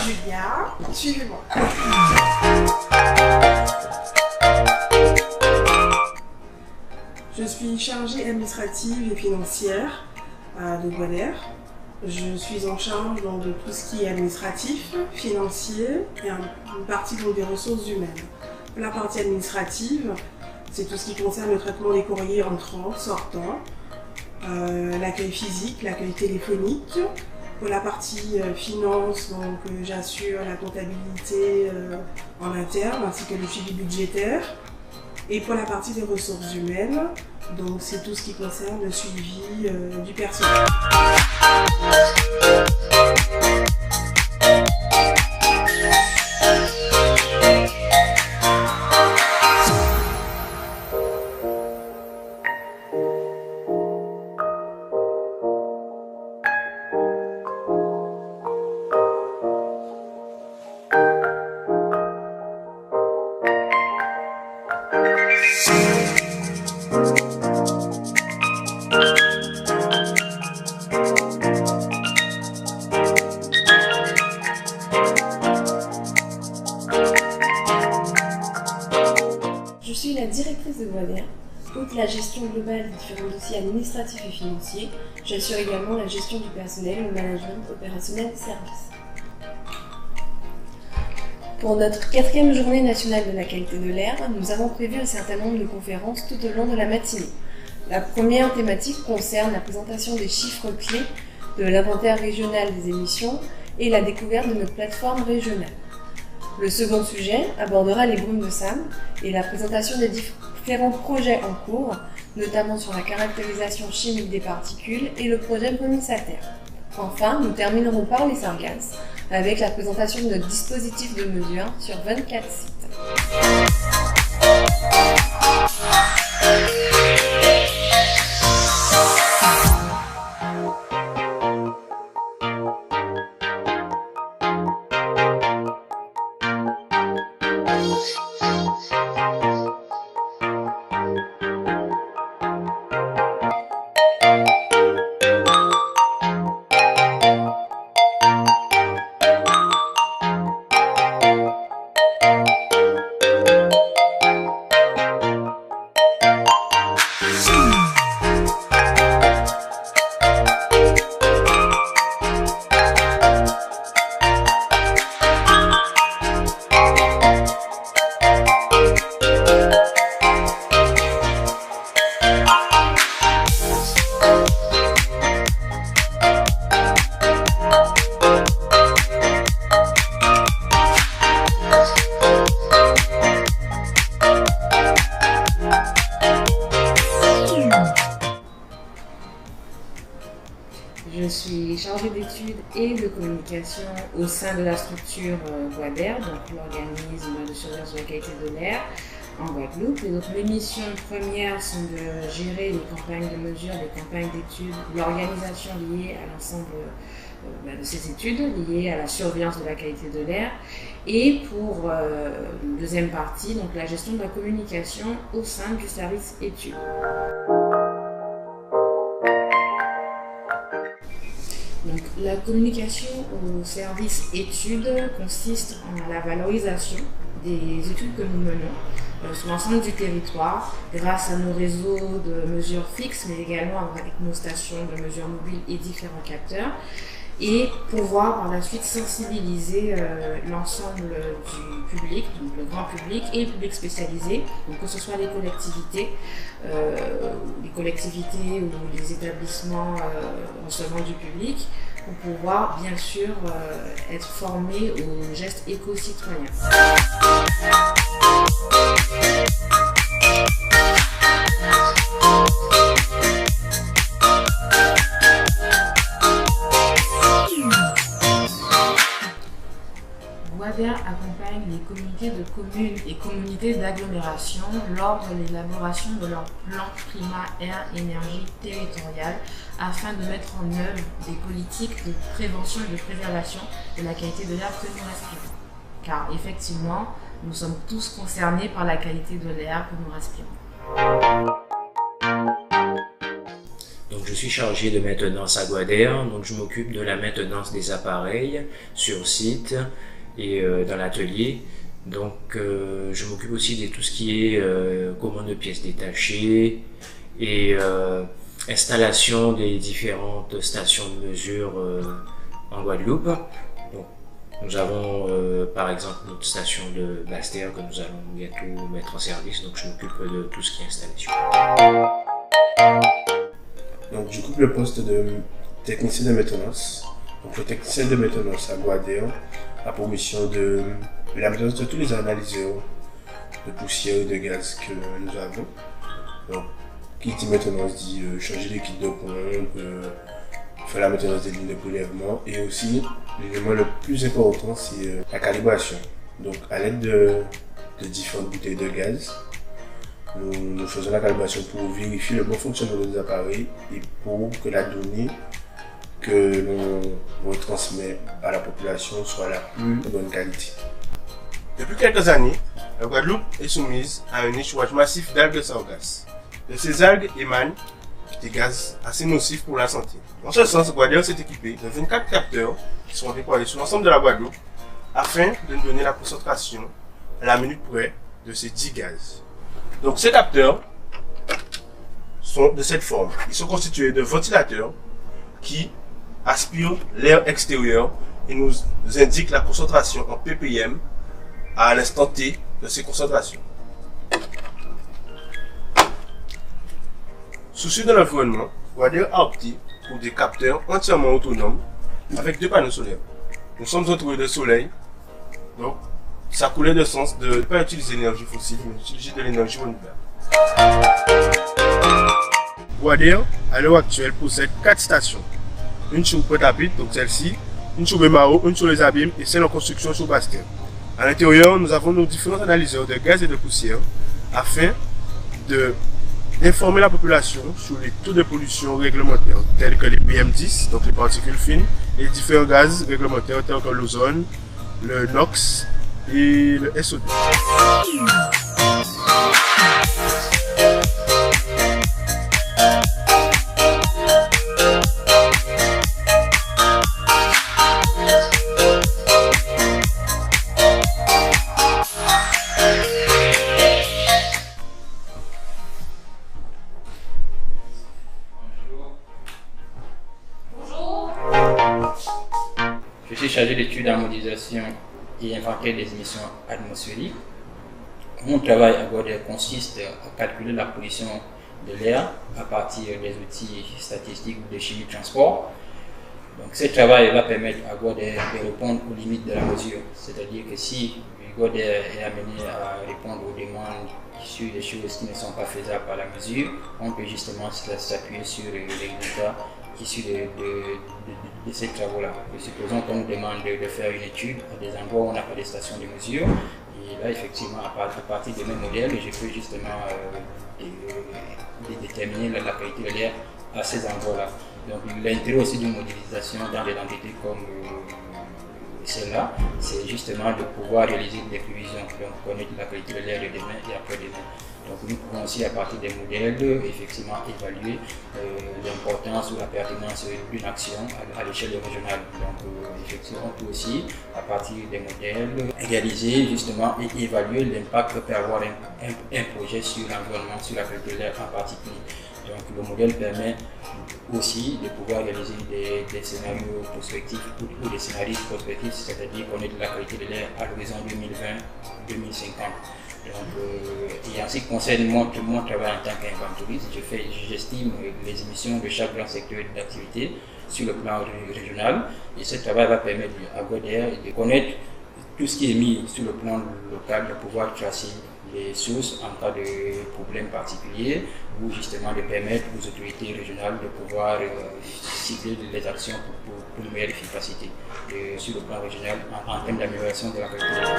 Julia, suivez-moi. Je suis chargée administrative et financière de Bois d'Air. Je suis en charge donc, de tout ce qui est administratif, financier et une partie donc, des ressources humaines. La partie administrative, c'est tout ce qui concerne le traitement des courriers entrants, sortants, l'accueil physique, l'accueil téléphonique. Pour la partie finance, donc j'assure la comptabilité en interne ainsi que le suivi budgétaire. Et pour la partie des ressources humaines, donc c'est tout ce qui concerne le suivi du personnel. Je suis la directrice de Bois d'Air. Outre la gestion globale des différents dossiers administratifs et financiers, j'assure également la gestion du personnel et le management opérationnel des services. Pour notre 4e journée nationale de la qualité de l'air, nous avons prévu un certain nombre de conférences tout au long de la matinée. La première thématique concerne la présentation des chiffres clés de l'inventaire régional des émissions et la découverte de notre plateforme régionale. Le second sujet abordera les brumes de sable et la présentation des différents projets en cours, notamment sur la caractérisation chimique des particules et le projet Brumis à terre. Enfin, nous terminerons par les sargasses avec la présentation de notre dispositif de mesure sur 24 sites. Je suis chargée d'études et de communication au sein de la structure Bois d'Air, donc l'organisme de surveillance de la qualité de l'air en Guadeloupe. Et donc mes missions premières sont de gérer les campagnes de mesure, les campagnes d'études, l'organisation liée à l'ensemble de ces études, liées à la surveillance de la qualité de l'air. Et pour une deuxième partie, donc la gestion de la communication au sein du service études. Donc, la communication au service études consiste en la valorisation des études que nous menons sur l'ensemble du territoire grâce à nos réseaux de mesures fixes mais également avec nos stations de mesures mobiles et différents capteurs et pouvoir par la suite sensibiliser l'ensemble du public, donc le grand public et le public spécialisé, donc que ce soit les collectivités ou les établissements recevant du public, pour pouvoir bien sûr être formés aux gestes éco-citoyens. Bois d'Air accompagne les communautés de communes et communautés d'agglomération lors de l'élaboration de leur plan climat-air-énergie territorial afin de mettre en œuvre des politiques de prévention et de préservation de la qualité de l'air que nous respirons. Car effectivement, nous sommes tous concernés par la qualité de l'air que nous respirons. Donc je suis chargé de maintenance à Guadère, donc je m'occupe de la maintenance des appareils sur site et dans l'atelier. Donc je m'occupe aussi de tout ce qui est commande de pièces détachées et installation des différentes stations de mesure en Guadeloupe. Donc, nous avons par exemple notre station de Basse-Terre que nous allons bientôt mettre en service, donc je m'occupe de tout ce qui est installation. Donc j'occupe le poste de technicien de maintenance. Donc le technicien de maintenance à Guadère a pour mission de la maintenance de tous les analyseurs de poussière et de gaz que nous avons. Donc qui dit maintenance dit changer les kits de pompe, faire la maintenance des lignes de prélèvement et aussi l'élément le plus important c'est la calibration. Donc à l'aide de différentes bouteilles de gaz, nous faisons la calibration pour vérifier le bon fonctionnement des appareils et pour que la donnée que l'on retransmet à la population soit la plus bonne qualité. Depuis quelques années, la Guadeloupe est soumise à un échouage massif d'algues sargasses. De ces algues émanent des gaz assez nocifs pour la santé. Dans ce sens, Guadère s'est équipé de 24 capteurs qui seront déployés sur l'ensemble de la Guadeloupe afin de nous donner la concentration à la minute près de ces 10 gaz. Donc ces capteurs sont de cette forme. Ils sont constitués de ventilateurs qui aspirent l'air extérieur et nous indiquent la concentration en ppm à l'instant T de ces concentrations. Soucieux de l'environnement, Guadère a opté pour des capteurs entièrement autonomes avec 2 panneaux solaires. Nous sommes entourés de soleil, donc ça coulait de sens de ne pas utiliser l'énergie fossile, mais d'utiliser de l'énergie renouvelable. Guadère, à l'heure actuelle, possède 4 stations. Une sur Pointe-à-Pitre, donc celle-ci, une sur Bémaro, une sur les Abîmes et celle en construction sur Basse-Terre. À l'intérieur, nous avons nos différents analyseurs de gaz et de poussière afin d'informer la population sur les taux de pollution réglementaires tels que les PM10, donc les particules fines, et les différents gaz réglementaires tels que l'ozone, le NOx et le SO2. Je suis chargé d'études en modélisation et inventaire des émissions atmosphériques. Mon travail à Guadère consiste à calculer la pollution de l'air à partir des outils statistiques de chimie de transport. Donc, ce travail va permettre à Guadère de répondre aux limites de la mesure. C'est-à-dire que si Guadère est amené à répondre aux demandes sur des choses qui ne sont pas faisables par la mesure, on peut justement s'appuyer sur les résultats issus de ces travaux-là. Supposons qu'on nous demande de faire une étude à des endroits où on n'a pas de station de mesure. Et là, effectivement, à partir de mes modèles, je peux justement déterminer la qualité de l'air à ces endroits-là. Donc, l'intérêt aussi d'une modélisation dans des entités comme celle-là, c'est justement de pouvoir réaliser des prévisions, donc connaître la qualité de l'air de demain et après-demain. Donc nous pouvons aussi à partir des modèles effectivement évaluer l'importance ou la pertinence d'une action à l'échelle régionale. Donc effectivement on peut aussi à partir des modèles réaliser justement et évaluer l'impact que peut avoir un projet sur l'environnement, sur la qualité de l'air en particulier. Donc le modèle permet aussi de pouvoir réaliser des scénarios prospectifs ou des scénarios prospectifs, c'est-à-dire connaître la qualité de l'air à l'horizon 2020-2050. Donc, et en ce qui concerne mon travail en tant qu'inventoriste, j'estime les émissions de chaque grand secteur d'activité sur le plan régional. Et ce travail va permettre à Guadère de connaître tout ce qui est mis sur le plan local, de pouvoir tracer les sources en cas de problèmes particuliers ou justement de permettre aux autorités régionales de pouvoir cibler les actions pour une meilleure efficacité sur le plan régional en termes d'amélioration de la qualité de l'air.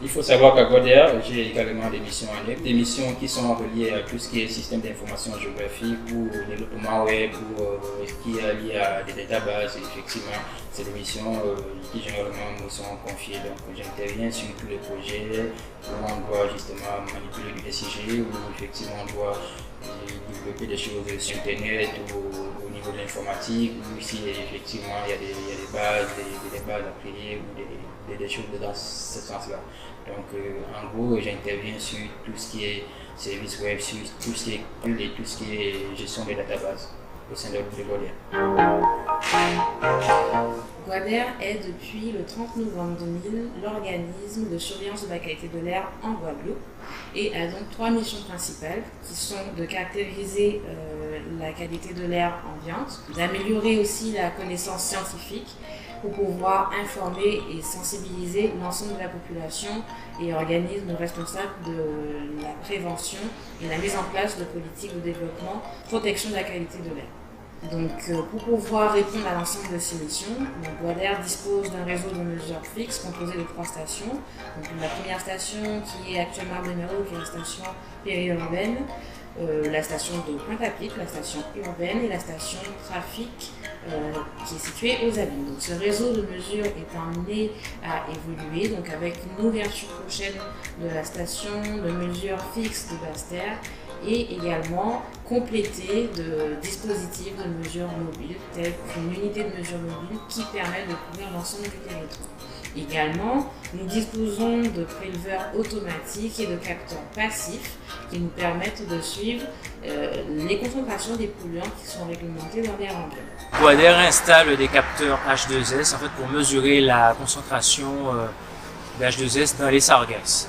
Il faut savoir qu'à Guader, j'ai également des missions annexes, des missions qui sont reliées à tout ce qui est système d'information géographique ou développement web ou qui est lié à des databases. Et effectivement, c'est des missions qui généralement me sont confiées. Donc j'interviens sur tous les projets où on doit justement manipuler du SIG, où effectivement on doit développer des choses sur Internet ou au niveau de l'informatique, ou si effectivement il y a des bases, des bases à créer ou des choses dans ce sens-là. Donc en gros, j'interviens sur tout ce qui est service web, sur tout ce qui est cool et tout ce qui est gestion des databases au sein de Guader. Guader est depuis le 30 novembre 2000 l'organisme de surveillance de la qualité de l'air en Guadeloupe et a donc 3 missions principales qui sont de caractériser la qualité de l'air ambiante, d'améliorer aussi la connaissance scientifique pour pouvoir informer et sensibiliser l'ensemble de la population et organismes responsables de la prévention et la mise en place de politiques de développement, protection de la qualité de l'air. Donc, pour pouvoir répondre à l'ensemble de ces missions, Guader dispose d'un réseau de mesures fixes composé de 3 stations. Donc, la première station qui est actuellement à Bémero, qui est la station périurbaine, la station de Pointe-à-Pitre, la station urbaine et la station trafic qui est située aux Abîmes. Donc, ce réseau de mesures est amené à évoluer, donc avec une ouverture prochaine de la station de mesures fixes de Basse-Terre et également complété de dispositifs de mesures mobiles, tels qu'une unité de mesure mobile qui permet de couvrir l'ensemble du territoire. Également, nous disposons de préleveurs automatiques et de capteurs passifs qui nous permettent de suivre les concentrations des polluants qui sont réglementés dans l'air ambiant. Guader installe des capteurs H2S en fait, pour mesurer la concentration d'H2S dans les sargasses.